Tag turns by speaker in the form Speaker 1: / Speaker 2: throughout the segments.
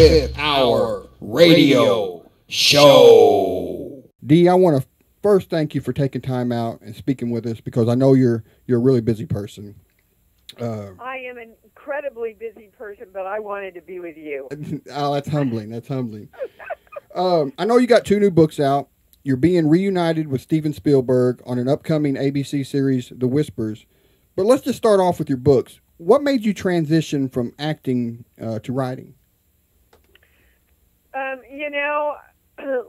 Speaker 1: Fifth Hour Radio Show.
Speaker 2: Dee, I want to first thank you for taking time out and speaking with us because I know you're a really busy person.
Speaker 3: I am an incredibly busy person, but I wanted to be with you.
Speaker 2: Oh, that's humbling. That's humbling. I know you got 2 new books out. You're being reunited with Steven Spielberg on an upcoming ABC series, The Whispers. But let's just start off with your books. What made you transition from acting to writing?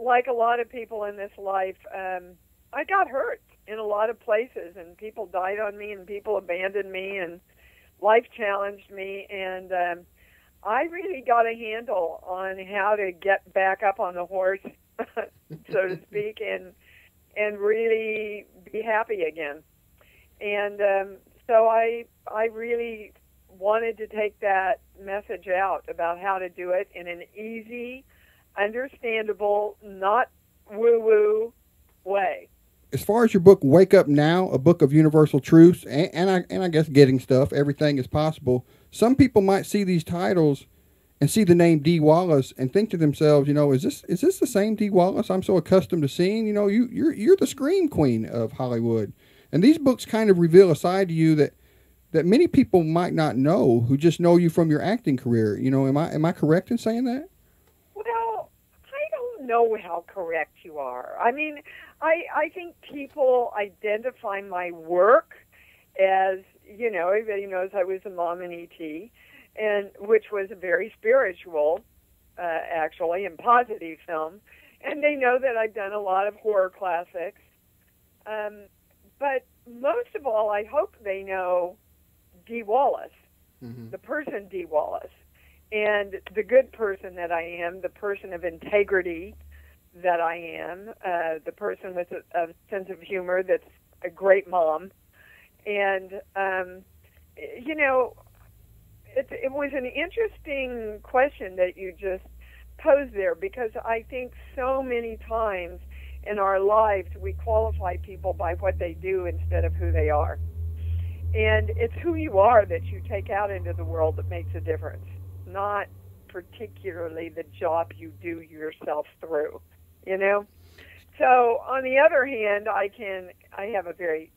Speaker 3: Like a lot of people in this life, I got hurt in a lot of places, and people died on me, and people abandoned me, and life challenged me, and I really got a handle on how to get back up on the horse, so to speak, and really be happy again. And so I really wanted to take that message out about how to do it in an easy, understandable, not woo-woo way.
Speaker 2: As far as your book, Wake Up Now, a book of universal truths, and I guess getting stuff, everything is possible. Some people might see these titles and see the name Dee Wallace and think to themselves, is this the same Dee Wallace I'm so accustomed to seeing? You're the scream queen of Hollywood. And these books kind of reveal a side to you that many people might not know, who just know you from your acting career. Am I correct in saying that?
Speaker 3: Well, I don't know how correct you are. I mean, I think people identify my work as, everybody knows I was a mom in E.T., and which was a very spiritual, actually, and positive film. And they know that I've done a lot of horror classics. But most of all, I hope they know Dee Wallace, the person Dee Wallace, and the good person that I am, the person of integrity that I am, the person with a sense of humor that's a great mom. And, it was an interesting question that you just posed there, because I think so many times in our lives we qualify people by what they do instead of who they are. And it's who you are that you take out into the world that makes a difference, not particularly the job you do yourself through, So on the other hand, I have a very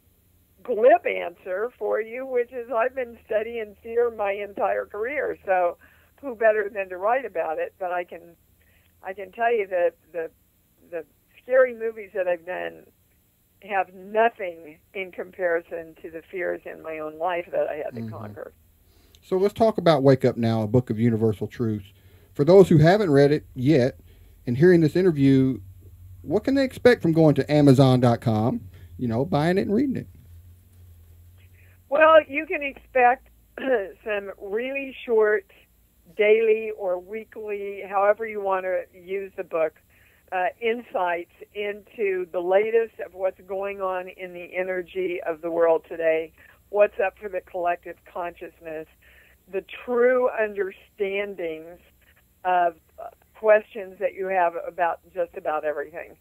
Speaker 3: glib answer for you, which is I've been studying fear my entire career, so who better than to write about it? But I can tell you that the scary movies that I've done have nothing in comparison to the fears in my own life that I had to conquer.
Speaker 2: So let's talk about Wake Up Now, a book of universal truths. For those who haven't read it yet and hearing this interview, what can they expect from going to Amazon.com, buying it and reading it?
Speaker 3: Well, you can expect some really short daily or weekly, however you want to use the book, insights into the latest of what's going on in the energy of the world today, what's up for the collective consciousness, the true understandings of questions that you have about just about everything.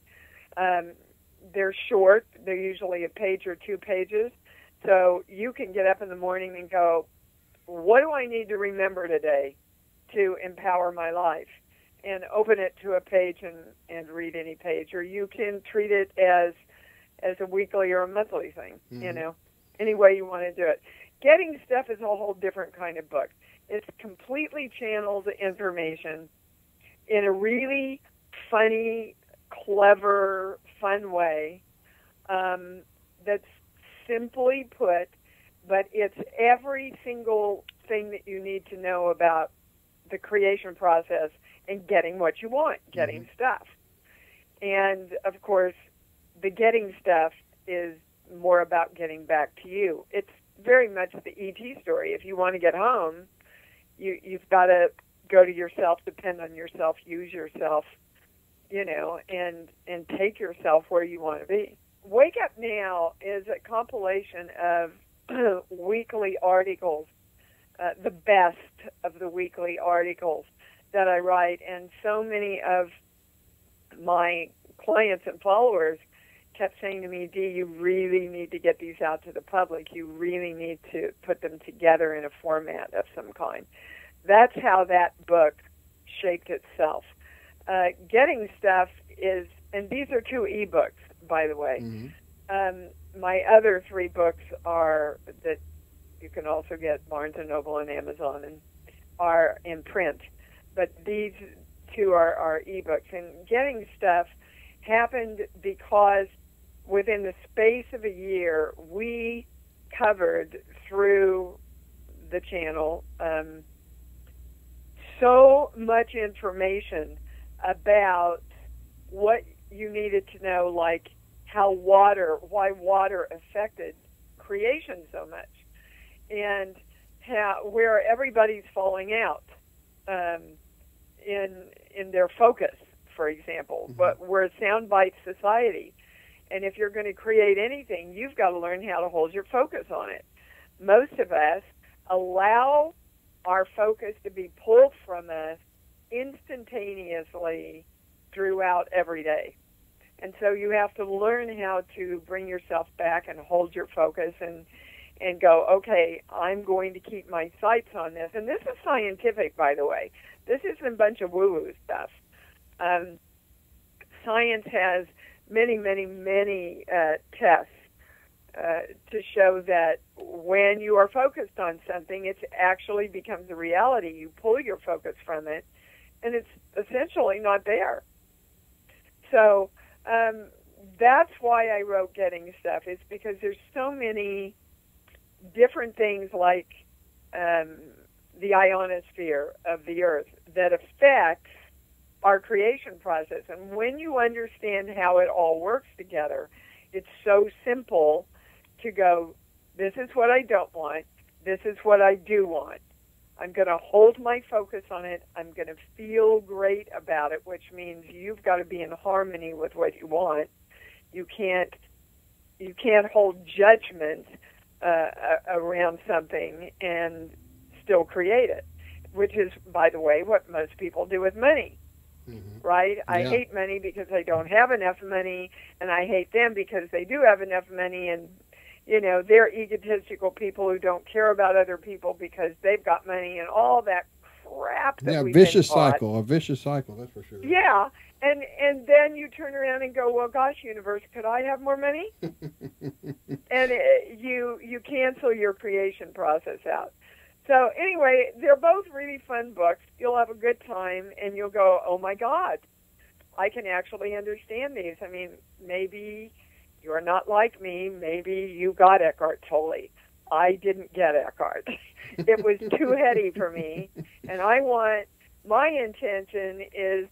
Speaker 3: They're short. They're usually a page or 2 pages. So you can get up in the morning and go, what do I need to remember today to empower my life? And open it to a page and read any page. Or you can treat it as a weekly or a monthly thing, any way you want to do it. Getting Stuff is a whole different kind of book. It's completely channeled information in a really funny, clever, fun way that's simply put, but it's every single thing that you need to know about the creation process and getting what you want, getting stuff. And, of course, the getting stuff is more about getting back to you. It's very much the E.T. story. If you want to get home, you've got to go to yourself, depend on yourself, use yourself, and take yourself where you want to be. Wake Up Now is a compilation of weekly articles, the best of the weekly articles that I write, and so many of my clients and followers kept saying to me, Dee, you really need to get these out to the public. You really need to put them together in a format of some kind. That's how that book shaped itself. Getting Stuff is, and these are 2 ebooks, by the way. My other 3 books are that you can also get Barnes & Noble and Amazon and are in print. But these 2 are ebooks. And Getting Stuff happened because within the space of a year, we covered through the channel so much information about what you needed to know, like why water affected creation so much, and where everybody's falling out in their focus, for example. But we're a soundbite society, and if you're going to create anything, you've got to learn how to hold your focus on it. Most of us allow our focus to be pulled from us instantaneously throughout every day. And so you have to learn how to bring yourself back and hold your focus and go, okay, I'm going to keep my sights on this. And this is scientific, by the way. This isn't a bunch of woo-woo stuff. Science has many, many, many tests to show that when you are focused on something, it actually becomes a reality. You pull your focus from it, and it's essentially not there. So that's why I wrote Getting Stuff. It's because there's so many different things like the ionosphere of the Earth that affects our creation process. And when you understand how it all works together, it's so simple to go, this is what I don't want, this is what I do want. I'm going to hold my focus on it. I'm going to feel great about it, which means you've got to be in harmony with what you want. You can't hold judgment around something and still create it, which is, by the way, what most people do with money. Right? I hate money because I don't have enough money, and I hate them because they do have enough money, and you know, they're egotistical people who don't care about other people because they've got money and all that crap that we've
Speaker 2: vicious
Speaker 3: been taught.
Speaker 2: cycle, a vicious cycle, that's for sure.
Speaker 3: Yeah, and then you turn around and go, well, gosh, universe, could I have more money? And you cancel your creation process out. So anyway, they're both really fun books. You'll have a good time, and you'll go, oh, my God, I can actually understand these. I mean, maybe you're not like me. Maybe you got Eckhart Tolle. I didn't get Eckhart. It was too heady for me. And my intention is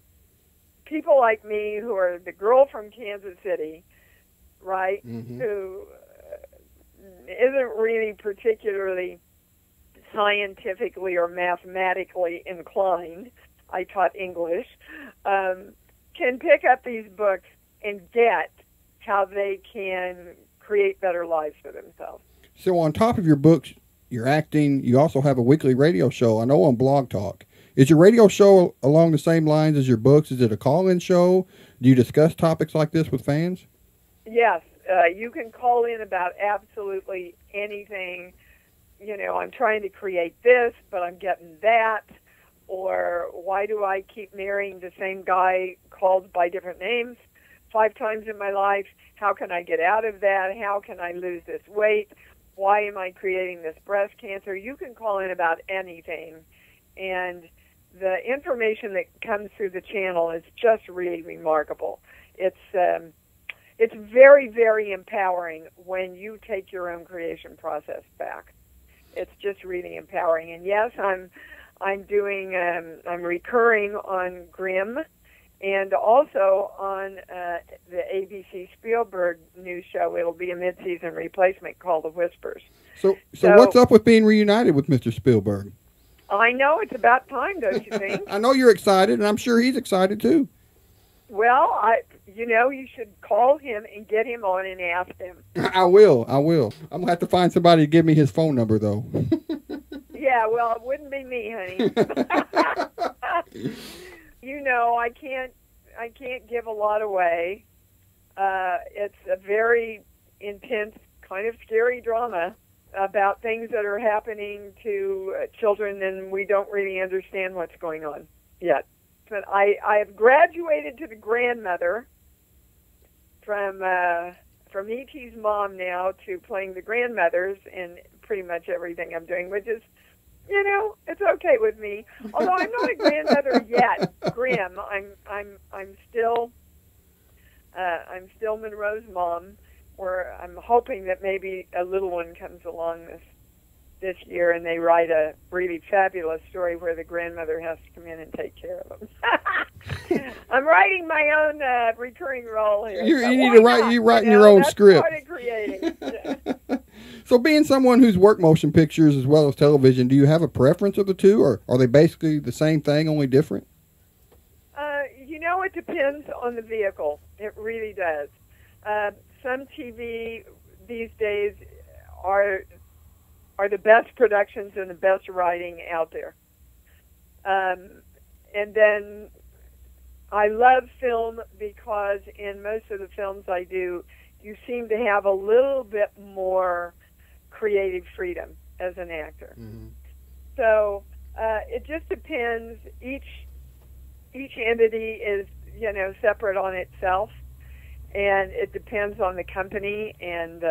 Speaker 3: people like me who are the girl from Kansas City, right, who isn't really particularly scientifically or mathematically inclined, I taught English, can pick up these books and get how they can create better lives for themselves.
Speaker 2: So on top of your books, your acting, you also have a weekly radio show, I know, on Blog Talk. Is your radio show along the same lines as your books? Is it a call-in show? Do you discuss topics like this with fans?
Speaker 3: Yes. You can call in about absolutely anything. You know, I'm trying to create this, but I'm getting that. Or why do I keep marrying the same guy called by different names 5 times in my life? How can I get out of that? How can I lose this weight? Why am I creating this breast cancer? You can call in about anything. And the information that comes through the channel is just really remarkable. It's very, very empowering when you take your own creation process back. It's just really empowering. And yes, I'm recurring on Grimm, and also on the ABC Spielberg news show. It'll be a mid-season replacement called The Whispers.
Speaker 2: So what's up with being reunited with Mr. Spielberg?
Speaker 3: I know, it's about time, don't you think?
Speaker 2: I know you're excited, and I'm sure he's excited too.
Speaker 3: Well, you should call him and get him on and ask him.
Speaker 2: I will. I'm going to have to find somebody to give me his phone number, though.
Speaker 3: Yeah, well, it wouldn't be me, honey. You know, I can't give a lot away. It's a very intense, kind of scary drama about things that are happening to children, and we don't really understand what's going on. yet. But I have graduated to the grandmother from E.T.'s mom now to playing the grandmothers in pretty much everything I'm doing, which is, it's okay with me. Although I'm not a grandmother yet, Grimm. I'm still Monroe's mom, where I'm hoping that maybe a little one comes along this year, and they write a really fabulous story where the grandmother has to come in and take care of them. I'm writing my own recurring role here.
Speaker 2: You need to write. You're writing your own script.
Speaker 3: That's part of creating.
Speaker 2: So, being someone who's worked motion pictures as well as television, do you have a preference of the two, or are they basically the same thing, only different?
Speaker 3: It depends on the vehicle. It really does. Some TV these days are the best productions and the best writing out there. And then I love film because in most of the films I do, you seem to have a little bit more creative freedom as an actor. Mm-hmm. So it just depends. Each entity is, separate on itself, and it depends on the company and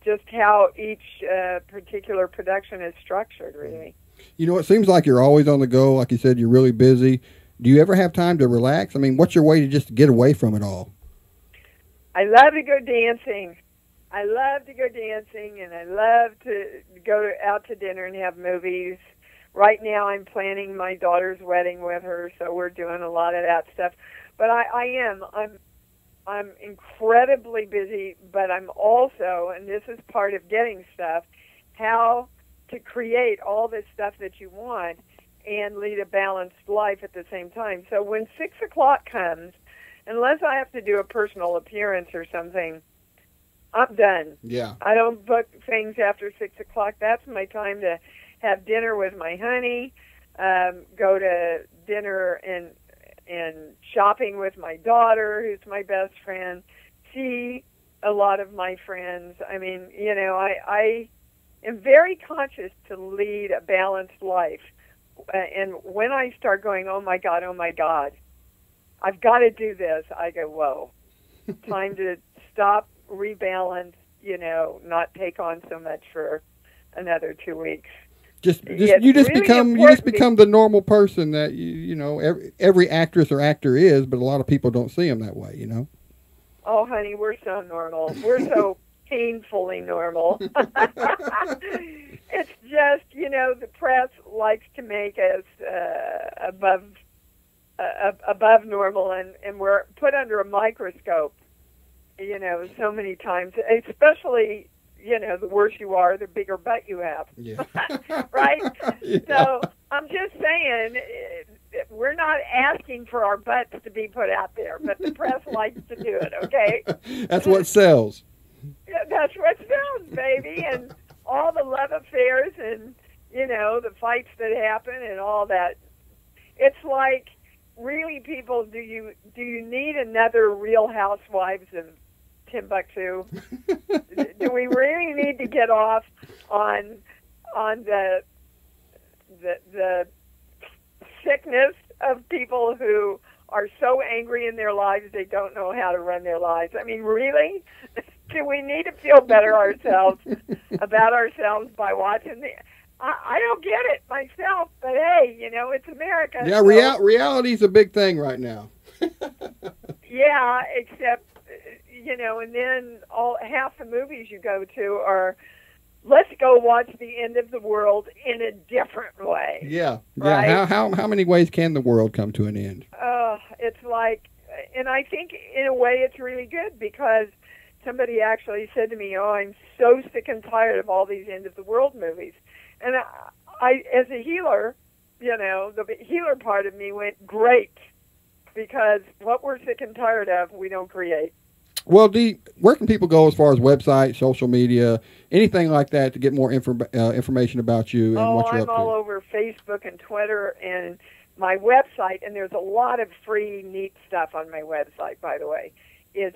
Speaker 3: just how each particular production is structured, really.
Speaker 2: It seems like you're always on the go. Like you said, you're really busy. Do you ever have time to relax? I mean, what's your way to just get away from it all?
Speaker 3: I love to go dancing. And I love to go out to dinner and have movies. Right now I'm planning my daughter's wedding with her, so we're doing a lot of that stuff. But I'm incredibly busy, but I'm also, and this is part of getting stuff, how to create all this stuff that you want and lead a balanced life at the same time. So when 6 o'clock comes, unless I have to do a personal appearance or something, I'm done.
Speaker 2: Yeah.
Speaker 3: I don't book things after 6 o'clock. That's my time to have dinner with my honey, go to dinner and shopping with my daughter, who's my best friend, see a lot of my friends. I mean, I am very conscious to lead a balanced life. And when I start going, oh my God, I've got to do this, I go, whoa, time to stop, rebalance, not take on so much for another 2 weeks.
Speaker 2: You just become the normal person that every actress or actor is, but a lot of people don't see them that way,
Speaker 3: Oh, honey, we're so normal. We're so painfully normal. It's just, the press likes to make us above normal, and we're put under a microscope, so many times, especially. The worse you are, the bigger butt you have.
Speaker 2: Yeah.
Speaker 3: Right?
Speaker 2: Yeah.
Speaker 3: So I'm just saying, we're not asking for our butts to be put out there, but the press likes to do it, okay?
Speaker 2: That's what sells.
Speaker 3: Yeah, that's what sells, baby. And all the love affairs and, the fights that happen and all that. It's like, really, people, do you need another Real Housewives of Timbuktu? Do we really need to get off on the sickness of people who are so angry in their lives they don't know how to run their lives? I mean, really? Do we need to feel better about ourselves by watching I don't get it myself, but hey, it's America.
Speaker 2: Yeah,
Speaker 3: so.
Speaker 2: Reality's a big thing right now.
Speaker 3: Yeah, except and then half the movies you go to are, let's go watch the end of the world in a different way.
Speaker 2: Yeah,
Speaker 3: right?
Speaker 2: yeah. How many ways can the world come to an end?
Speaker 3: It's like, and I think in a way it's really good because somebody actually said to me, "Oh, I'm so sick and tired of all these end of the world movies," and I as a healer, the healer part of me went, great, because what we're sick and tired of, we don't create.
Speaker 2: Well, Dee, where can people go as far as website, social media, anything like that to get more information about you and what you're up to?
Speaker 3: I'm all over Facebook and Twitter and my website, and there's a lot of free, neat stuff on my website, by the way, is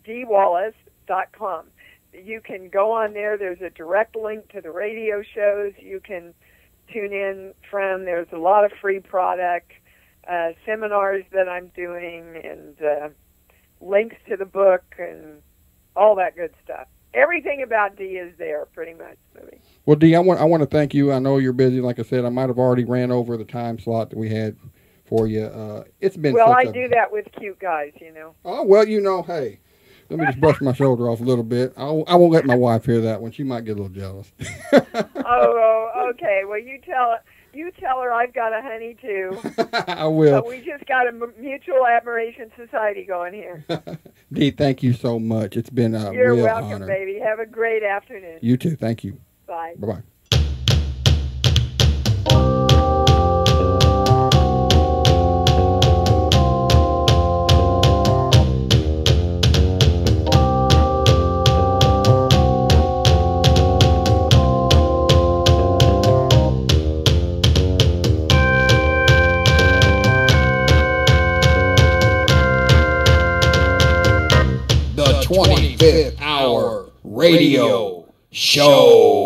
Speaker 3: DeeWallace.com. you can go on there. There's a direct link to the radio shows you can tune in from. There's a lot of free product, seminars that I'm doing, and links to the book and all that good stuff. Everything about Dee is there, pretty much.
Speaker 2: Well, Dee, I want to thank you. I know you're busy. Like I said, I might have already ran over the time slot that we had for you. It's been
Speaker 3: well. I do that with cute guys, you know.
Speaker 2: Oh well, you know. Hey, let me just brush my shoulder off a little bit. I won't let my wife hear that one. She might get a little jealous.
Speaker 3: Oh, okay. Well, you tell her I've got a honey too.
Speaker 2: I will.
Speaker 3: So we just got a mutual admiration society going here.
Speaker 2: Dee, thank you so much. It's been a
Speaker 3: You're
Speaker 2: real
Speaker 3: welcome,
Speaker 2: honor.
Speaker 3: baby. Have a great afternoon.
Speaker 2: You too. Thank you.
Speaker 3: Bye.
Speaker 2: Bye-bye.
Speaker 1: The 25th Hour Radio Show.